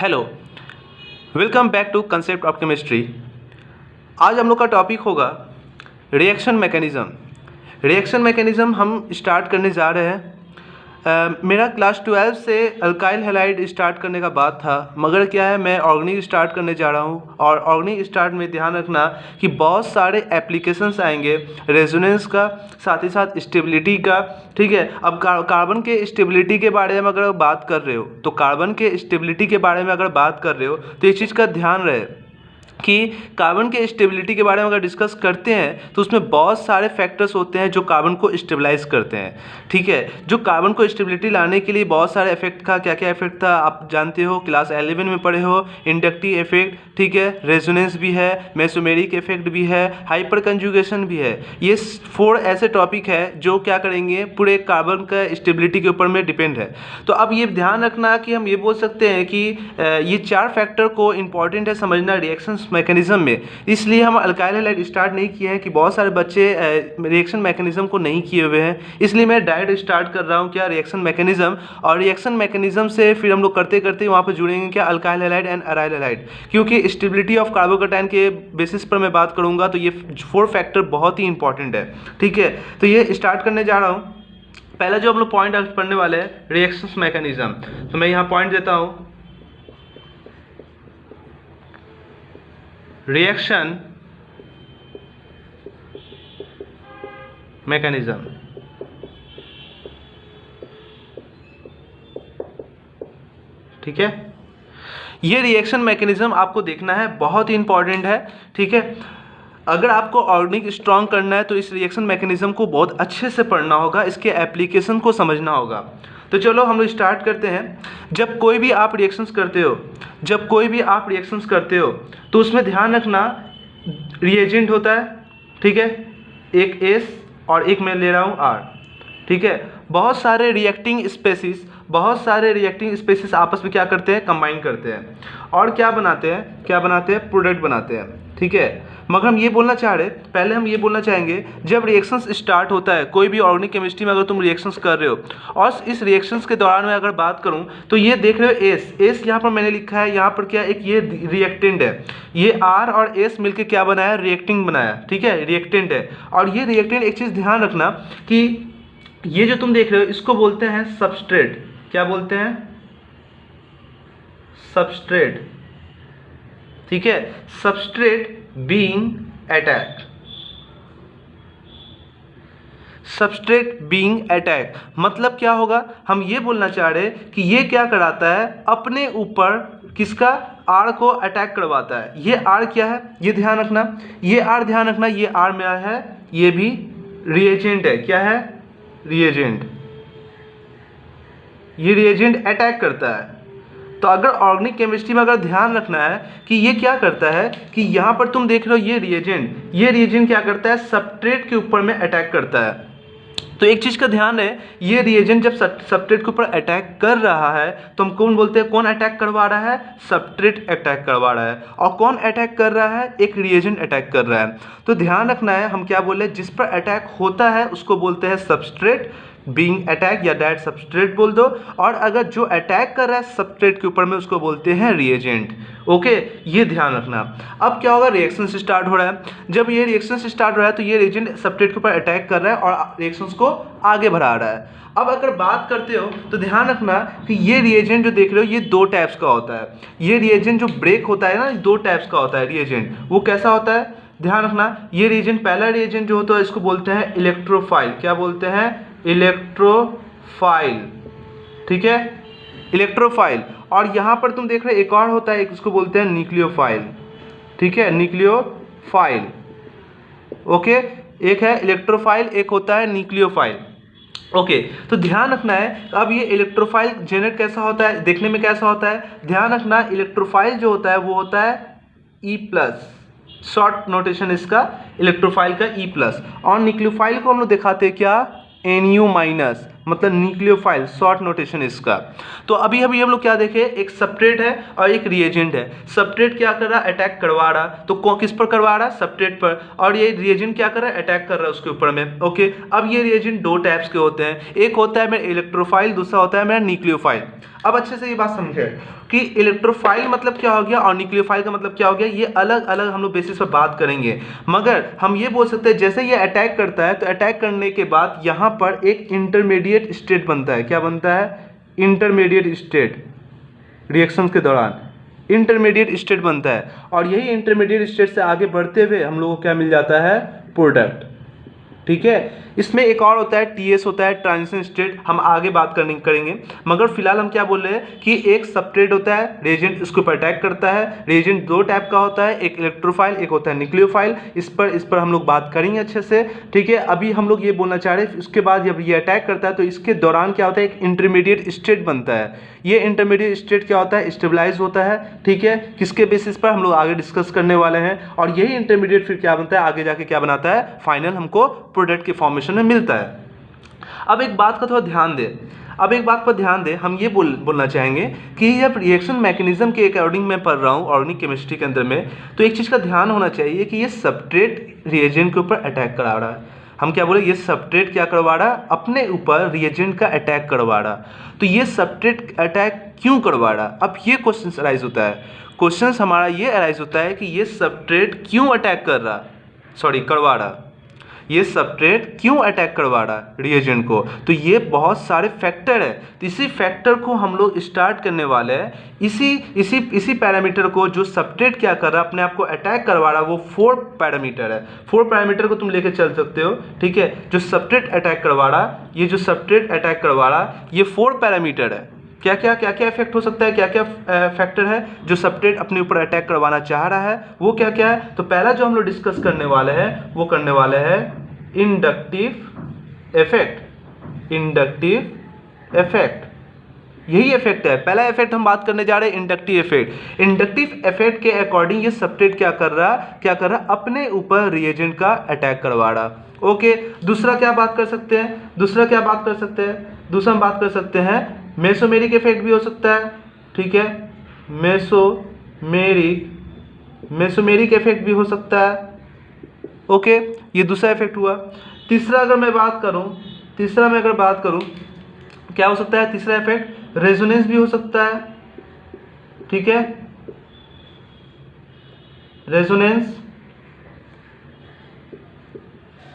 Hello, welcome back to concept of chemistry. आज हम लोग का टॉपिक होगा रिएक्शन मैकेनिज़्म। रिएक्शन मैकेनिज़्म हम स्टार्ट करने जा रहे हैं। मेरा क्लास 12 से अल्काइल हैलाइड स्टार्ट करने का बात था, मगर क्या है, मैं ऑर्गेनिक स्टार्ट करने जा रहा हूँ। और ऑर्गेनिक स्टार्ट में ध्यान रखना कि बहुत सारे एप्लीकेशंस आएंगे रेजोनेंस का, साथ ही साथ स्टेबिलिटी का। ठीक है, अब कार्बन के स्टेबिलिटी के बारे में अगर बात कर रहे हो तो कार्बन के स्टेबिलिटी के बारे में अगर बात कर रहे हो तो इस चीज़ का ध्यान रहे कि कार्बन के स्टेबिलिटी के बारे में अगर डिस्कस करते हैं तो उसमें बहुत सारे फैक्टर्स होते हैं जो कार्बन को स्टेबलाइज करते हैं। ठीक है, जो कार्बन को स्टेबिलिटी लाने के लिए बहुत सारे इफेक्ट का, क्या क्या इफेक्ट था आप जानते हो, क्लास 11 में पढ़े हो। इंडक्टिव इफेक्ट, ठीक है, रेजोनेंस भी है, मेसोमेरिक इफेक्ट भी है, हाइपर कंजुगेशन भी है। ये 4 ऐसे टॉपिक है जो क्या करेंगे, पूरे कार्बन का स्टेबिलिटी के ऊपर में डिपेंड है। तो अब ये ध्यान रखना कि हम ये बोल सकते हैं कि ये 4 फैक्टर को इंपॉर्टेंट है समझना रिएक्शन मैकेनिज्म में। इसलिए हम अल्काइल हैलाइड स्टार्ट नहीं किए हैं कि बहुत सारे बच्चे रिएक्शन मैकेनिज्म को नहीं किए हुए हैं, इसलिए मैं डायरेक्ट स्टार्ट कर रहा हूँ क्या, रिएक्शन मैकेनिज्म। और रिएक्शन मैकेनिज्म से फिर हम लोग करते करते वहाँ पर जुड़ेंगे क्या, alkyl halide and aryl halide. क्योंकि स्टेबिलिटी ऑफ कार्बोकैटायन के बेसिस पर मैं बात करूँगा तो ये 4 फैक्टर बहुत ही इंपॉर्टेंट है। ठीक है, तो ये स्टार्ट करने जा रहा हूँ। पहला जो हम लोग पॉइंट पढ़ने वाले हैं रिएक्शन मैकेनिज्म, तो मैं यहाँ पॉइंट देता हूँ रिएक्शन मैकेनिज्म। ठीक है, ये रिएक्शन मैकेनिज्म आपको देखना है, बहुत ही इंपॉर्टेंट है। ठीक है, अगर आपको ऑर्गेनिक स्ट्रॉन्ग करना है तो इस रिएक्शन मैकेनिज्म को बहुत अच्छे से पढ़ना होगा, इसके एप्लीकेशन को समझना होगा। तो चलो हम लोग स्टार्ट करते हैं। जब कोई भी आप रिएक्शंस करते हो तो उसमें ध्यान रखना रिएजेंट होता है। ठीक है, एक S और एक मैं ले रहा हूँ R। ठीक है, बहुत सारे रिएक्टिंग स्पेसीज आपस में क्या करते हैं, कंबाइन करते हैं और क्या बनाते हैं, प्रोडक्ट बनाते हैं। ठीक है, मगर हम ये बोलना चाह रहे, पहले हम ये बोलना चाहेंगे, जब रिएक्शंस स्टार्ट होता है कोई भी ऑर्गेनिक केमिस्ट्री में, अगर तुम रिएक्शंस कर रहे हो और इस रिएक्शंस के दौरान में अगर बात करूं तो ये देख रहे हो S यहाँ पर मैंने लिखा है, यहाँ पर क्या, एक ये रिएक्टेंट है, ये R और S मिलकर क्या बनाया, रिएक्टिंग बनाया। ठीक है, रिएक्टेंट है। और ये रिएक्टेंट, एक चीज़ ध्यान रखना कि ये जो तुम देख रहे हो इसको बोलते हैं सबस्ट्रेट। क्या बोलते हैं, सबस्ट्रेट। ठीक है, सबस्ट्रेट बीइंग अटैक मतलब क्या होगा, हम ये बोलना चाह रहे हैं कि ये क्या कराता है, अपने ऊपर किसका, R को अटैक करवाता है। ये R क्या है, ये ध्यान रखना, ये R मेरा है, ये भी रिएजेंट है। क्या है, रिएजेंट। ये रिएजेंट अटैक करता है। तो अगर ऑर्गेनिक केमिस्ट्री में अगर ध्यान रखना है कि ये क्या करता है कि यहाँ पर तुम देख रहे हो ये रिएजेंट क्या करता है, सबस्ट्रेट के ऊपर में अटैक करता है। तो एक चीज़ का ध्यान है, ये रिएजेंट जब सबस्ट्रेट के ऊपर अटैक कर रहा है तो हम कौन बोलते हैं, कौन अटैक करवा रहा है, सबस्ट्रेट अटैक करवा रहा है। और कौन अटैक कर रहा है, एक रिएजेंट अटैक कर रहा है। तो ध्यान रखना है, हम क्या बोले, जिस पर अटैक होता है उसको बोलते हैं सबस्ट्रेट बीइंग अटैक, या डायरेक्ट सबस्ट्रेट बोल दो। और अगर जो अटैक कर रहा है सबस्ट्रेट के ऊपर में उसको बोलते हैं रिएजेंट। ओके, ये ध्यान रखना। अब क्या होगा, रिएक्शन स्टार्ट हो रहा है। जब ये रिएक्शन स्टार्ट हो रहा है तो ये रिएजेंट सबस्ट्रेट के ऊपर अटैक कर रहा है और रिएक्शंस को आगे बढ़ा रहा है। अब अगर बात करते हो तो ध्यान रखना कि ये रिएजेंट जो देख रहे हो ये 2 टाइप्स का होता है। ये रिएजेंट जो ब्रेक होता है ना, 2 टाइप्स का होता है रिएजेंट। वो कैसा होता है, ध्यान रखना, ये रिएजेंट, पहला रिएजेंट जो होता है इसको बोलते हैं इलेक्ट्रोफाइल। क्या बोलते हैं, इलेक्ट्रोफाइल। ठीक है, इलेक्ट्रोफाइल। और यहाँ पर तुम देख रहे हो एक और होता है, इसको बोलते हैं न्यूक्लियोफाइल। ठीक है, न्यूक्लियोफाइल। ओके, एक है इलेक्ट्रोफाइल, एक होता है न्यूक्लियोफाइल। ओके, तो ध्यान रखना है। अब ये इलेक्ट्रोफाइल जनरेट कैसा होता है, देखने में कैसा होता है, ध्यान रखना, इलेक्ट्रोफाइल जो होता है वो होता है E+, शॉर्ट नोटेशन इसका, इलेक्ट्रोफाइल का E+। और न्यूक्लियोफाइल को हम लोग दिखाते हैं क्या, Nu-। मतलब न्यूक्लियोफाइल, शॉर्ट नोटेशन इसका। तो अभी हम लोग क्या देखे, एक सबस्ट्रेट है और एक रिएजेंट है। सबस्ट्रेट क्या कर रहा है, अटैक करवा रहा, तो किस पर करवा रहा है, सबस्ट्रेट पर, और ये रिएजेंट क्या कर रहा है, अटैक कर रहा है उसके ऊपर में। ओके, अब ये रिएजेंट दो टाइप्स के होते हैं, एक होता है मेरा इलेक्ट्रोफाइल, दूसरा होता है मेरा न्यूक्लियोफाइल। अब अच्छे से ये बात समझे कि इलेक्ट्रोफाइल मतलब क्या हो गया और न्यूक्लियोफाइल का मतलब क्या हो गया, ये अलग अलग हम लोग बेसिस पर बात करेंगे। मगर हम ये बोल सकते हैं जैसे ये अटैक करता है तो अटैक करने के बाद यहाँ पर एक इंटरमीडिएट स्टेट बनता है। क्या बनता है, इंटरमीडिएट स्टेट, रिएक्शन के दौरान इंटरमीडिएट स्टेट बनता है, और यही इंटरमीडिएट स्टेट से आगे बढ़ते हुए हम लोगों को क्या मिल जाता है, प्रोडक्ट। ठीक है, इसमें एक और होता है टीएस होता है, ट्रांजिशन स्टेट, हम आगे बात करेंगे। मगर फिलहाल हम क्या बोल रहे हैं कि एक सबस्ट्रेट होता है, रिएजेंट उसके ऊपर अटैक करता है। रिएजेंट दो टाइप का होता है, एक इलेक्ट्रोफाइल, एक होता है न्यूक्लियोफाइल। इस पर हम लोग बात करेंगे अच्छे से। ठीक है, अभी हम लोग ये बोलना चाह रहे हैं, उसके बाद जब ये अटैक करता है तो इसके दौरान क्या होता है, एक इंटरमीडिएट स्टेट बनता है। ये इंटरमीडिएट स्टेट क्या होता है, स्टेबलाइज होता है। ठीक है, किसके बेसिस पर हम लोग आगे डिस्कस करने वाले हैं, और यही इंटरमीडिएट फिर क्या बनता है, आगे जाके क्या बनाता है, फाइनल हमको प्रोडक्ट के फॉर्मेशन में मिलता है। अब एक बात का थोड़ा ध्यान दे, हम ये बोलना चाहेंगे कि जब रिएक्शन मैकेनिज्म के अकॉर्डिंग मैं पढ़ रहा हूँ ऑर्गेनिक केमिस्ट्री के अंदर में, तो एक चीज़ का ध्यान होना चाहिए कि ये सबस्ट्रेट रिएजेंट के ऊपर अटैक करा रहा है। हम क्या बोले, ये सबस्ट्रेट क्या करवा रहा है, अपने ऊपर रिएजेंट का अटैक करवा रहा। तो ये सबस्ट्रेट अटैक क्यों करवा रहा, अब ये क्वेश्चन अराइज होता है। क्वेश्चन हमारा ये अराइज होता है कि ये सबस्ट्रेट क्यों अटैक करवा रहा, ये सबस्ट्रेट क्यों अटैक करवा रहा है रिएजेंट को। तो ये बहुत सारे फैक्टर है, तो इसी फैक्टर को हम लोग स्टार्ट करने वाले हैं। इसी पैरामीटर को जो सबस्ट्रेट क्या कर रहा है, अपने आप को अटैक करवा रहा है, वो 4 पैरामीटर है। 4 पैरामीटर को तुम लेके चल सकते हो। ठीक है, जो सबस्ट्रेट अटैक करवा रहा, ये जो सबस्ट्रेट अटैक करवा रहा, ये 4 पैरामीटर है। क्या क्या इफेक्ट हो सकता है, क्या क्या फैक्टर है जो सबस्ट्रेट अपने ऊपर अटैक करवाना चाह रहा है, वो क्या क्या है। तो पहला जो हम लोग डिस्कस करने वाले हैं वो करने वाले हैं इंडक्टिव इफेक्ट। यही इफेक्ट है, पहला इफेक्ट हम बात करने जा रहे हैं, इंडक्टिव इफेक्ट। इंडक्टिव इफेक्ट के अकॉर्डिंग ये सबस्ट्रेट क्या कर रहा, अपने ऊपर रिएजेंट का अटैक करवा रहा। ओके, दूसरा क्या बात कर सकते हैं, दूसरा हम बात कर सकते हैं मेसोमेरिक इफेक्ट भी हो सकता है। ठीक है, मेसोमेरिक इफेक्ट भी हो सकता है। ओके, ये दूसरा इफेक्ट हुआ। तीसरा अगर मैं बात करूं क्या हो सकता है, तीसरा इफेक्ट रेजोनेंस भी हो सकता है। ठीक है, रेजोनेंस,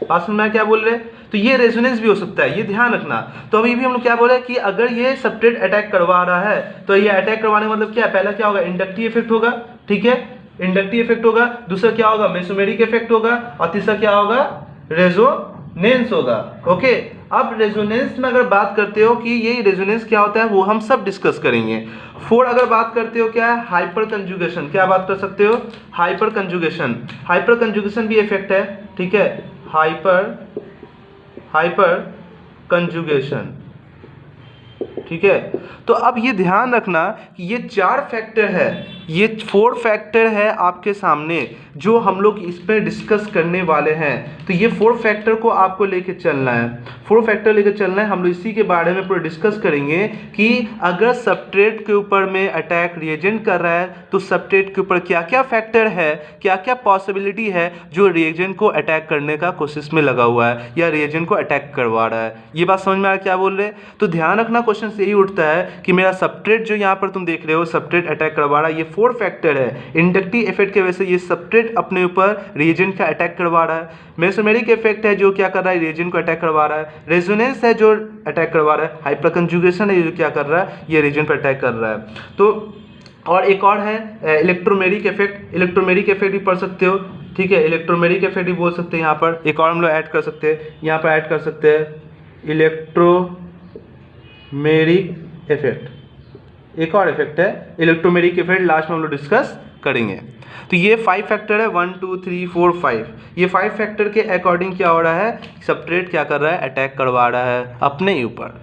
बात में क्या बोल रहे हैं, तो ये रेजोनेंस भी हो सकता है, ये ध्यान रखना। तो अभी भी हम लोग क्या बोले कि अगर ये सबस्ट्रेट अटैक करवा रहा है तो ये अटैक करवाने का मतलब क्या है, पहला क्या होगा, इंडक्टिव इफेक्ट होगा। ठीक है, इंडक्टिव इफेक्ट होगा, दूसरा क्या होगा, मेसोमेरिक इफेक्ट होगा, और तीसरा क्या होगा, रेजोनेंस होगा। ओके, अब रेजोनेंस में अगर बात करते हो कि ये रेजोनेंस क्या होता है, वो हम सब डिस्कस करेंगे। 4 अगर बात करते हो क्या है, हाइपर कंजुगेशन, क्या बात कर सकते हो, हाइपर कंजुगेशन भी इफेक्ट है। ठीक है, हाइपर कंजुगेशन। ठीक है, तो अब ये ध्यान रखना कि ये 4 फैक्टर है, ये 4 फैक्टर है आपके सामने जो हम लोग इस पर डिस्कस करने वाले हैं। तो ये 4 फैक्टर को आपको लेके चलना है, 4 फैक्टर लेके चलना है। हम लोग इसी के बारे में पूरा डिस्कस करेंगे कि अगर सबस्ट्रेट के ऊपर में अटैक रिएजेंट कर रहा है तो सबस्ट्रेट के ऊपर क्या क्या फैक्टर है, क्या क्या पॉसिबिलिटी है जो रिएजेंट को अटैक करने का कोशिश में लगा हुआ है या रिएजेंट को अटैक करवा रहा है। ये बात समझ में आ रहा है क्या बोल रहे हैं। तो ध्यान रखना, क्वेश्चन यही उठता है कि मेरा सबस्ट्रेट जो यहाँ पर तुम देख रहे हो सबस्ट्रेट अटैक करवा रहा है, ये 4 फैक्टर है। इंडक्टिव इफेक्ट की वजह से ये सबस्ट्रेट अपने ऊपर रिएजेंट का अटैक करवा रहा है। मेसोमेरिक इफेक्ट है जो क्या कर रहा है, रिएजेंट को अटैक करवा रहा है। रेजोनेंस है जो अटैक करवा रहा है। हाइपर कंजुगेशन है जो क्या कर रहा है, ये रिएजेंट पर अटैक कर रहा है। तो और एक और है इलेक्ट्रोमेरिक इफेक्ट भी पढ़ सकते हो। ठीक है, इलेक्ट्रोमेरिक इफेक्ट भी बोल सकते हैं। यहाँ पर एक और हम लोग ऐड कर सकते हैं, यहाँ पर ऐड कर सकते हैं इलेक्ट्रोमेरिक इफेक्ट। एक और इफेक्ट है इलेक्ट्रोमेरिक इफेक्ट, लास्ट में हम लोग डिस्कस करेंगे। तो ये 5 फैक्टर है, 1 2 3 4 5। ये 5 फैक्टर के अकॉर्डिंग क्या हो रहा है, सबस्ट्रेट क्या कर रहा है, अटैक करवा रहा है अपने ऊपर।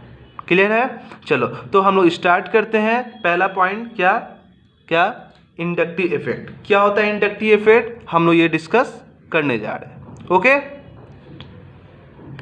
क्लियर है, चलो तो हम लोग स्टार्ट करते हैं। पहला पॉइंट क्या इंडक्टिव इफेक्ट। क्या होता है इंडक्टिव इफेक्ट, हम लोग ये डिस्कस करने जा रहे हैं। ओके।